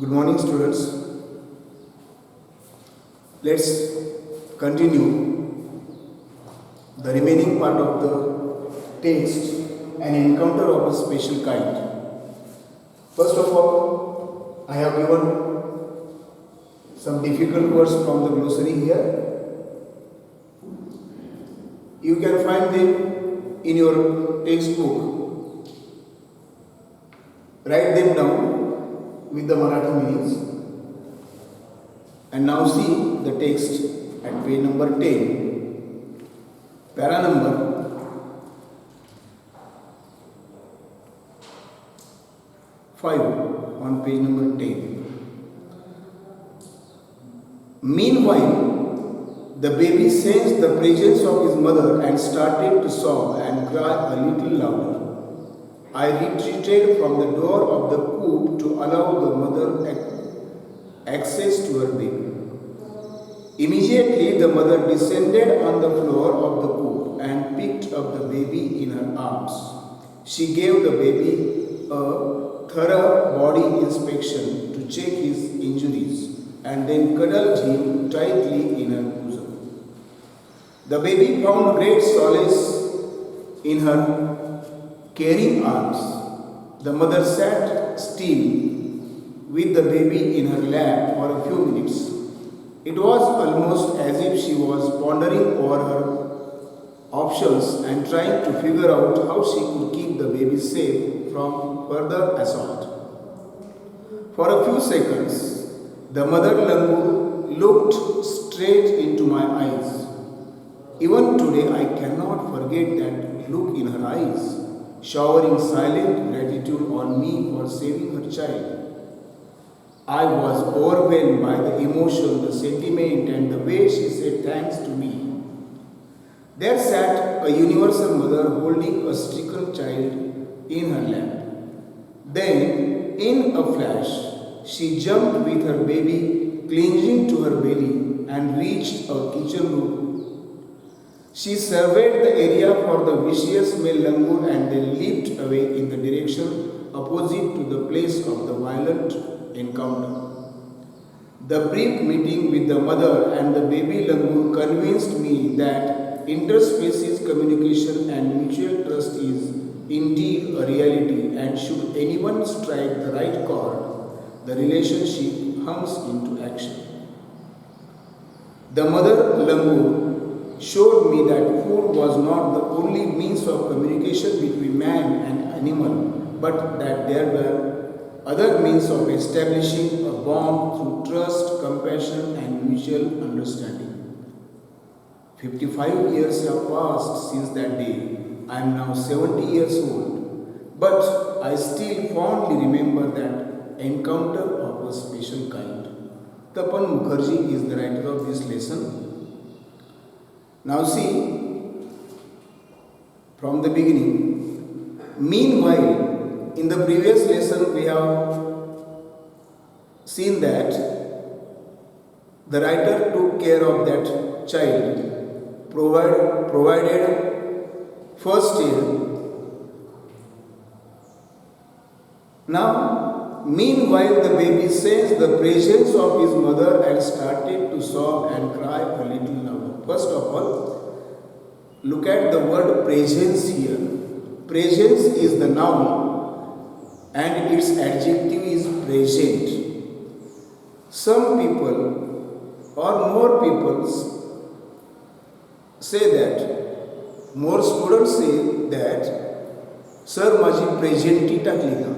Good morning, students. Let's continue the remaining part of the text, an encounter of a special kind. First of all, I have given some difficult words from the glossary here. You can find them in your textbook. Write them down with the Marathi meanings. And now see the text at page number 10. Para number 5 on page number 10. Meanwhile, the baby sensed the presence of his mother and started to sob and cry a little louder. I retreated from the door of the coop to allow the mother access to her baby. Immediately, the mother descended on the floor of the coop and picked up the baby in her arms. She gave the baby a thorough body inspection to check his injuries and then cuddled him tightly in her bosom. The baby found great solace in her caring arms. The mother sat still with the baby in her lap for a few minutes. It was almost as if she was pondering over her options and trying to figure out how she could keep the baby safe from further assault. For a few seconds, the mother Langur looked straight into my eyes. Even today, I cannot forget that look in her eyes, showering silent gratitude on me for saving her child. I was overwhelmed by the emotion, the sentiment, and the way she said thanks to me. There sat a universal mother holding a stricken child in her lap. Then, in a flash, she jumped with her baby clinging to her belly and reached our kitchen room. She surveyed the area for the vicious male langur and then leaped away in the direction opposite to the place of the violent encounter. The brief meeting with the mother and the baby langur convinced me that interspecies communication and mutual trust is indeed a reality, and should anyone strike the right chord, the relationship hums into action. The mother langur showed me that food was not the only means of communication between man and animal, but that there were other means of establishing a bond through trust, compassion, and mutual understanding. 55 years have passed since that day. I am now 70 years old, but I still fondly remember that encounter of a special kind. Tapan Mukherjee is the writer of this lesson. Now see, from the beginning. Meanwhile, in the previous lesson we have seen that the writer took care of that child, provided first aid. Now, meanwhile, the baby sensed the presence of his mother and started to sob and cry a little louder. First of all, look at the word presence here. Presence is the noun and its adjective is present. Some people or more people say that, more students say that, sir माझी presenty टाकली का?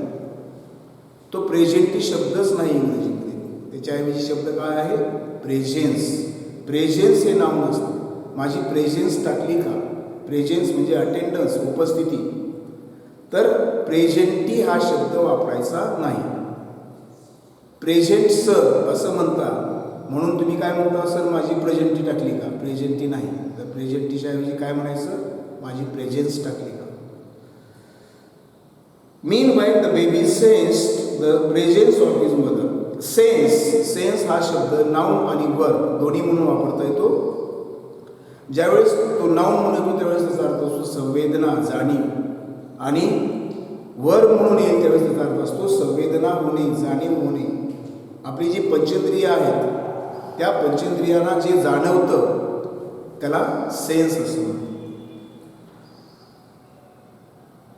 तो presenty शब्दच नाही इंग्रजीमध्ये, त्याच्याऐवजी शब्द काय आहे? प्रेझेन्स. प्रेझेन्स हे नाव नसतं. माझी प्रेझेन्स टाकली का? प्रेझेन्स म्हणजे अटेंडन्स, उपस्थिती. तर प्रेझेंटी हा शब्द वापरायचा नाही. प्रेझेंट सर असं म्हणता, म्हणून तुम्ही काय म्हणता? सर माझी प्रेझेंटी टाकली का? प्रेझेंटी नाही. तर प्रेझेंटीच्या ऐवजी काय म्हणायचं? माझी प्रेझेन्स टाकली का? Meanwhile, the baby sensed the presence of his mother. Sense हा शब्द नाउन आणि वर्ब दोन्ही म्हणून वापरता येतो. ज्यावेळेस तो नाउन म्हणून येतो त्यावेळेस त्याचा अर्थ असतो संवेदना, जाणीव, आणि वर्ब म्हणून येईल त्यावेळेस त्याचा अर्थ असतो संवेदना होणे, जाणीव होणे. आपली जी पंचेंद्रिय आहेत त्या पंचेंद्रियांना जे जाणवतं त्याला सेन्स असं म्हणतात.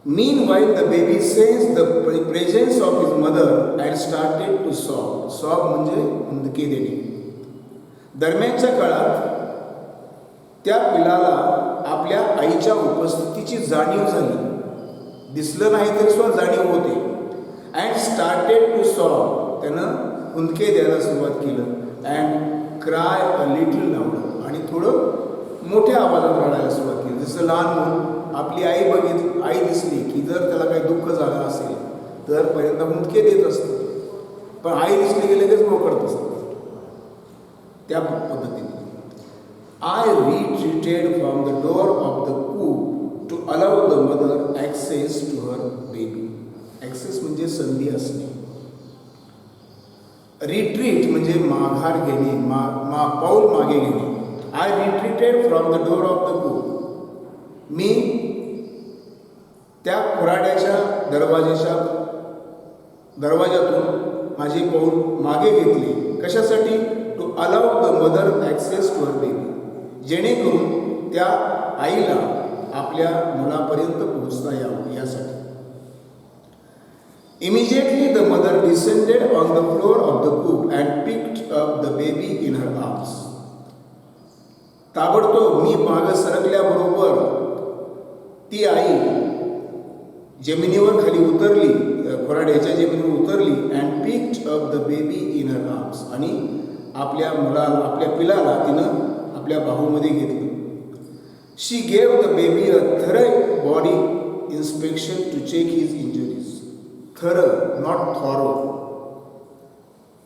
Meanwhile, the baby sensed the presence of his mother and started to sob. Sob म्हणजे हुंदके देणे. दरम्यानच्या काळात त्या पिलाला आपल्या आईच्या उपस्थितीची जाणीव झाली. दिसलं नाही तरी सुद्धा जाणीव होते. And started to sob. त्यानं हुंदके द्यायला सुरुवात केलं. And cry a little loud. आणि थोडं मोठ्या आवाजात रडायला सुरुवात केली. जसं लहान मूल आपली आई दिसली की जर त्याला काही दुःख झालं असेल तर पहिल्यांदा हुंदके देत असतं, पण आई दिसली की लगेच मोकळत असतं. त्या पद्धतीने I retreated from the door of the coop to allow the mother access to her baby. Access म्हणजे संधी असणे. रिट्रीट म्हणजे माघार घेणे, पाऊल मागे घेणे. I retreated from the door of the coop. मी त्या खुराड्याच्या दरवाजातून माझे पाऊल मागे घेतले. कशासाठी? To allow the mother access to her baby. जेणेकरून त्या आईला आपल्या मुलापर्यंत पोहोचता यावं यासाठी. Immediately the mother descended on the floor of the coop and picked up the baby in her arms. ताबडतोब मी मागं सरकल्याबरोबर ती आई जमिनीवर खाली उतरली, खुराड्याच्या जमिनीवर उतरली. And picked up the baby in her arms. आणि आपल्या पिलाला तिनं आपल्या बाहूमध्ये घेतलं. She gave the baby a thorough body inspection to check his injuries. Thorough, not thorough.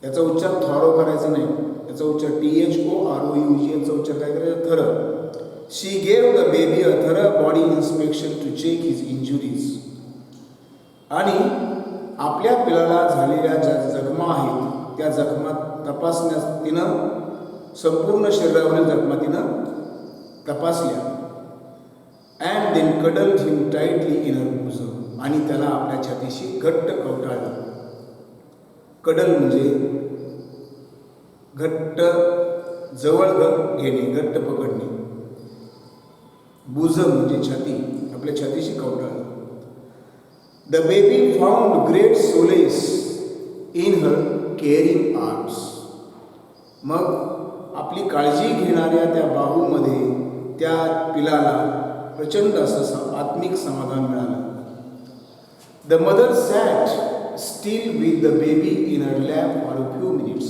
याचा उच्चार थॉरो करायचा नाही, याचा उच्चार THOROUG याचा उच्चार काय करायचा? Thorough. She gave the baby a thorough body inspection to check his injuries. आणि आपल्या पिलाला झालेल्या ज्या जखमा आहेत त्या जखमा तपासण्यास तिनं संपूर्ण शरीरावरील जखमा तिनं तपासल्या. And then cuddled him tightly in her bosom. आणि त्याला आपल्या छातीशी घट्ट कवटाळलं. कडल म्हणजे घट्ट जवळ घेणे, घट्ट पकडणे. बोझम म्हणजे छाती, आपल्या छातीशी कवटाळलं. The baby found great solace in her caring arms. मग आपली काळजी घेणाऱ्या त्या बाहूमध्ये त्या पिलाला प्रचंड असं आत्मिक समाधान मिळालं. The mother sat still with the baby in her lap for a few minutes.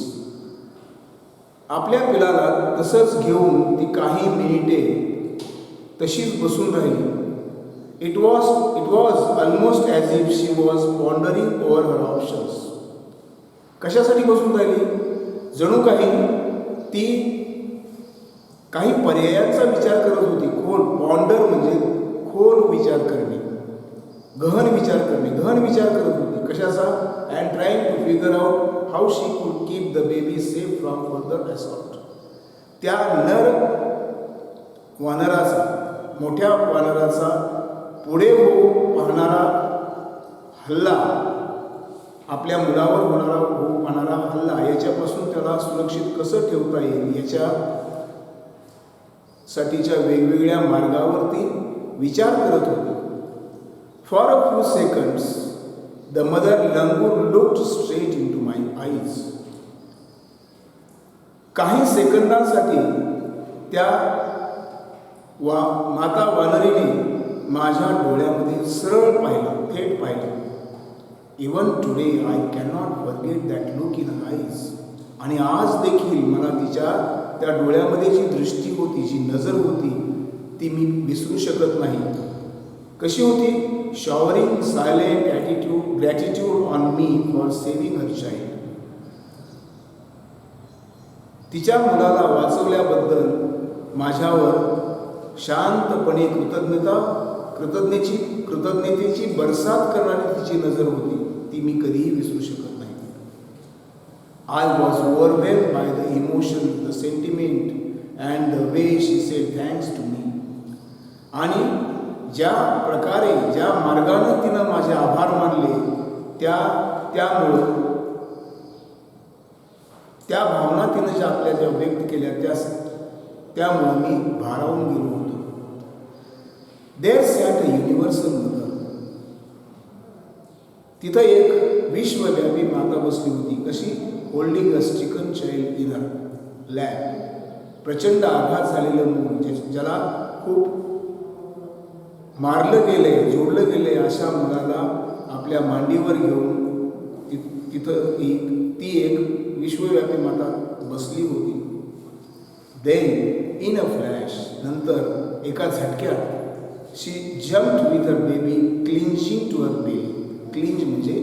आपल्या पिलाला तसंच घेऊन ती काही मिनिटे तशीच बसून राहिली. It was almost as if she was pondering over her options. कशासाठी बसून राहिली? जणू काही ती काही पर्यायांचा विचार करत होती. पॉन्डर म्हणजे खोल विचार करणे, गहन विचार करत होती. कशाचा? And trying to figure out how she could keep the baby safe from further assault. त्या मोठ्या वानराचा पुढे होऊ पाहणारा हल्ला, आपल्या मुलावर होऊ पाहणारा हल्ला, याच्यापासून त्याला सुरक्षित कसं ठेवता येईल याच्यासाठीच्या वेगवेगळ्या मार्गावरती विचार करत होती. For a few seconds the mother langur looked straight into my eyes. काही सेकंदांसाठी त्या माता वानरीने माझ्या डोळ्यामध्ये सरळ पाहिलं, थेट पाहिलं. Even today I cannot forget that look in her eyes. आणि आज देखील मला तिच्या त्या डोळ्यामध्ये जी दृष्टी होती, जी नजर होती, ती मी विसरू शकत नाही. कशी होती? Showering silent gratitude on me for saving her child. तिच्या मुलाला वाचवल्याबद्दल माझ्यावर शांतपणे कृतज्ञतेची बरसात करणारी तिची नजर होती. ती मी कधीही विसरू शकत नाही. I was overwhelmed by the emotion, the sentiment and the way she said thanks to me. आणि ज्या प्रकारे, ज्या मार्गाने तिनं माझे आभार मानले त्यामुळं तिनं ज्या आपल्या ज्या व्यक्त केल्या त्यामुळे मी भारावून गेलो होतो. There sat a universal mother. तिथं एक विश्वव्यापी माता बसली होती. कशी? Holding a stricken child in her lap. प्रचंड आघात झालेलं मूल, ज्याला खूप मारलं गेलंय, जोडलं गेलंय, अशा मुलाला आपल्या मांडीवर घेऊन तिथं ती एक विश्वव्यापी माता बसली होती. देन इन अ फ्लॅश, नंतर एका झटक्यात she jumped with her baby clinching to her belly. Clinch म्हणजे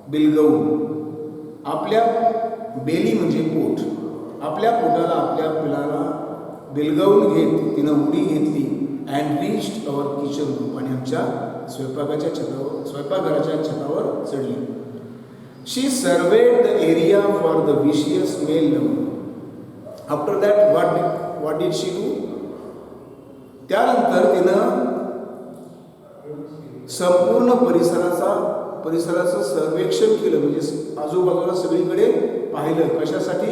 बिलगवून. आपल्या बेली म्हणजे पोट, आपल्या पोटाला आपल्या पिलाला बिलगवून घेत तिनं उडी घेतली. And reached our kitchen room, आणि आमच्या स्वयंपाकघराच्या छतावर चढली. She surveyed the area for the vicious male lover. After that what did she do? त्यानंतर तिनं संपूर्ण परिसराचं सर्वेक्षण केलं. म्हणजे आजूबाजूला सगळीकडे पाहिलं. कशासाठी?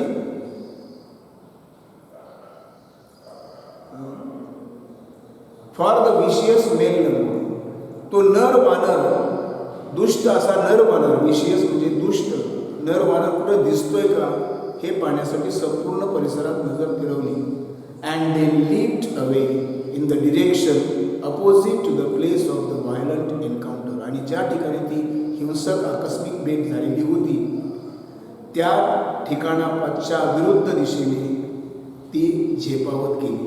For the vicious male lover. तो नर वानर, दुष्ट असा नर वानर, विशियस म्हणजे दुष्ट नर वानर कुठं दिसतोय का हे पाहण्यासाठी संपूर्ण परिसरात नजर फिरवली. And they lift away in the direction opposite to the place of the violent encounter. आणि ज्या ठिकाणी ती हिंसक आकस्मिक भेट झालेली होती त्या ठिकाणापाच्या विरुद्ध दिशेने ती झेपावत गेली.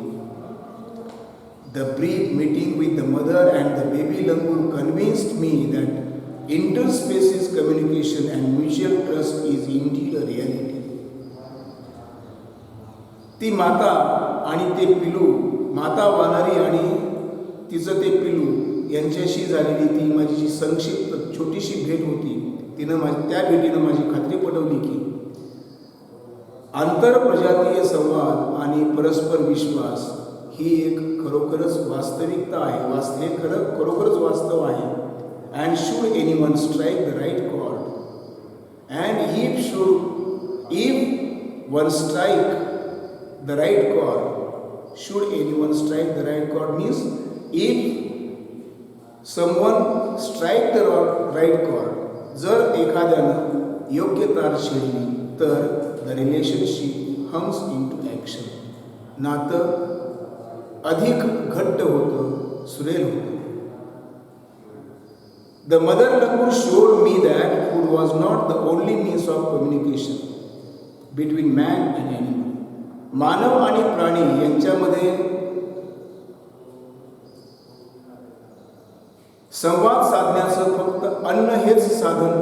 The brief meeting with the mother and the baby langur convinced me that interspecies communication and mutual trust is indeed a reality. ती माता आणि ते पिलू, माता वानरी आणि तिचं ते पिलू यांच्याशी झालेली ती माझी जी संक्षिप्त छोटीशी भेट होती, त्या भेटीनं माझी खात्री पटवली की आंतरप्रजातीय संवाद आणि परस्पर विश्वास ही एक खरोखरच वास्तविकता आहे. हे खरोखरच वास्तव आहे. And should anyone strike the right chord, and if one strike the right chord, should anyone strike the right chord means if someone strike the right chord, जर एखाद्यानं योग्य तार छेडली तर the relationship hums into action. नातं अधिक घट्ट होतं, सुरेल होतं. The mother langur showed me that food was not the only means of communication between man and animal. मानव आणि प्राणी यांच्यामध्ये संवाद साधण्याचं फक्त अन्न हेच साधन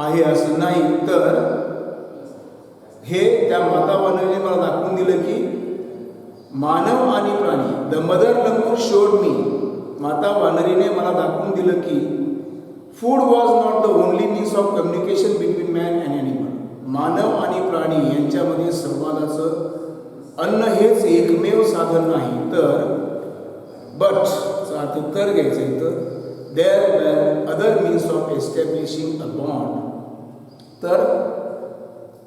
आहे असं नाही, तर हे त्या माता वानरीने मला दाखवून दिलं की मानव आणि प्राणी, the mother langur showed me, माता वानरीने मला दाखवून दिलं की food was not the only means of communication between man and animal. मानव आणि प्राणी यांच्यामध्ये संवादाचं अन्न हेच एकमेव साधन नाही, तर अर्थ तर घ्यायचं आहे तर there were other means of establishing a bond. तर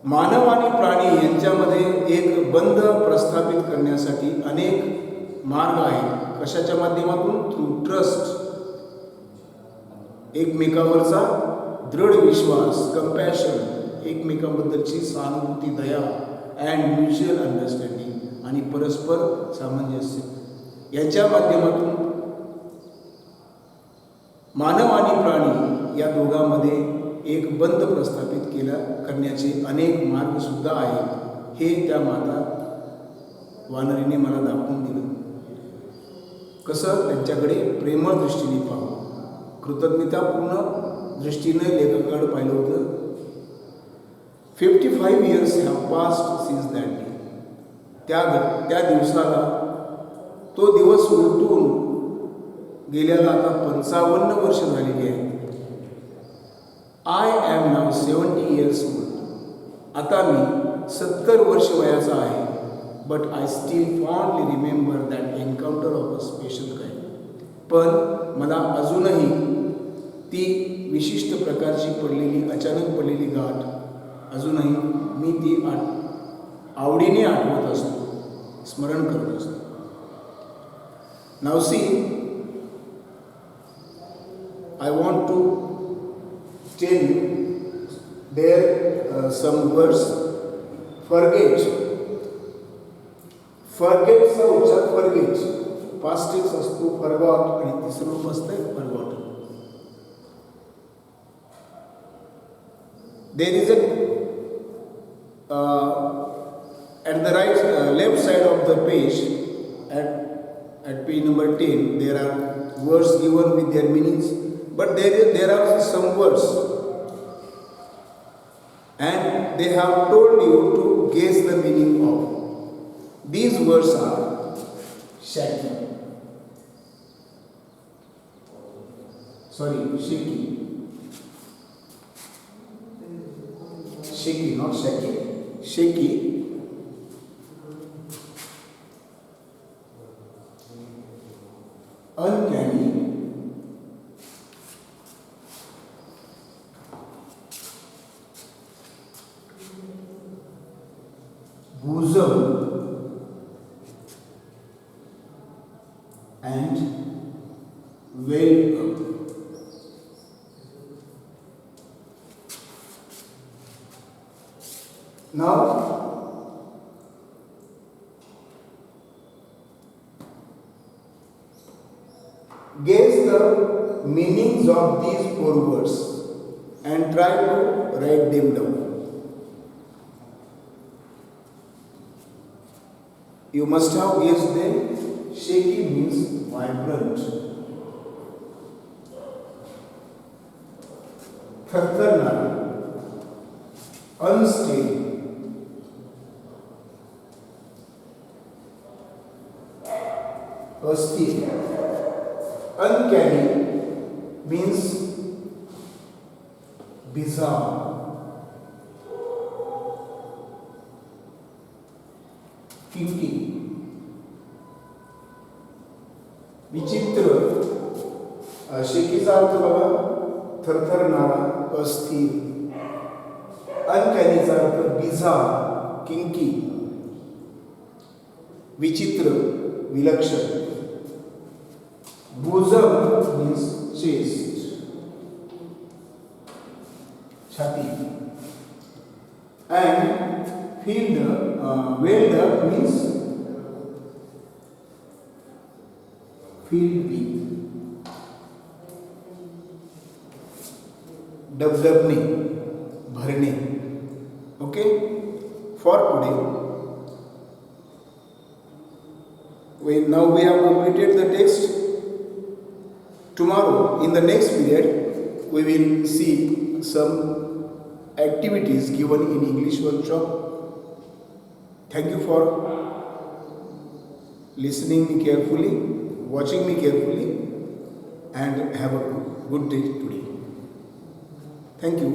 मानव आणि प्राणी यांच्यामध्ये एक बंध प्रस्थापित करण्यासाठी अनेक मार्ग आहेत. कशाच्या माध्यमातून? थ्रू ट्रस्ट, एकमेकावरचा दृढ विश्वास, कंपॅशन, एकमेकांबद्दलची सहानुभूती, दया, अँड म्युच्युअल अंडरस्टँडिंग आणि परस्पर सामंजस्य यांच्या माध्यमातून मानव आणि प्राणी या दोघांमध्ये एक बंध प्रस्थापित करण्याचे अनेक मार्ग सुद्धा आहेत. हे त्या माता वानरीने मला दाखवून दिलं. कसं? त्यांच्याकडे प्रेमळ दृष्टीने पाहू, कृतज्ञतापूर्ण दृष्टीने लेखकाकडे पाहिलं होतं. 55 years have passed since that day. त्या दिवसाला, तो दिवस उलटून गेल्याला आता 55 वर्ष झालेली आहे. I am now 70 years old. आता मी 70 वर्ष वयाचा आहे. But I still fondly remember that encounter of a special kind. पण मला अजूनही ती विशिष्ट प्रकारची अचानक पडलेली गाठ अजूनही मी ती आवडीने आठवत असतो, स्मरण करत असतो. नाव C, I want to tell you there some words. Forget. Forget चा उच्चार forget. Past tense असतो forgot आणि तिसरं रूप असते forgotten. There is a at the left side of the page at page number 10 there are words given with their meanings, but there are some words and they have told you to guess the meaning of. These words are shaky, shaky, not shaky, shaky, uncanny, bosom, and welcome. Now, guess the meanings of these 4 words and try to write them down. You must have guessed them. Shaky means vibrant. Thartharna, unstable. Astir, uncanny means bizarre. Kinky, विचित्र. शेकीचा अर्थ बघा, थरथरणारा, अस्थिर. अनकॅनीचा अर्थ bizarre, kinky, विचित्र, विलक्षण. bosom means chest, छाती. And welled up means filled with. डबडबणे, Bharane. Okay, for today now we have completed the text. Tomorrow in the next period we will see some activities given in English workshop. Thank you for listening me carefully, watching me carefully, and have a good day today. Thank you.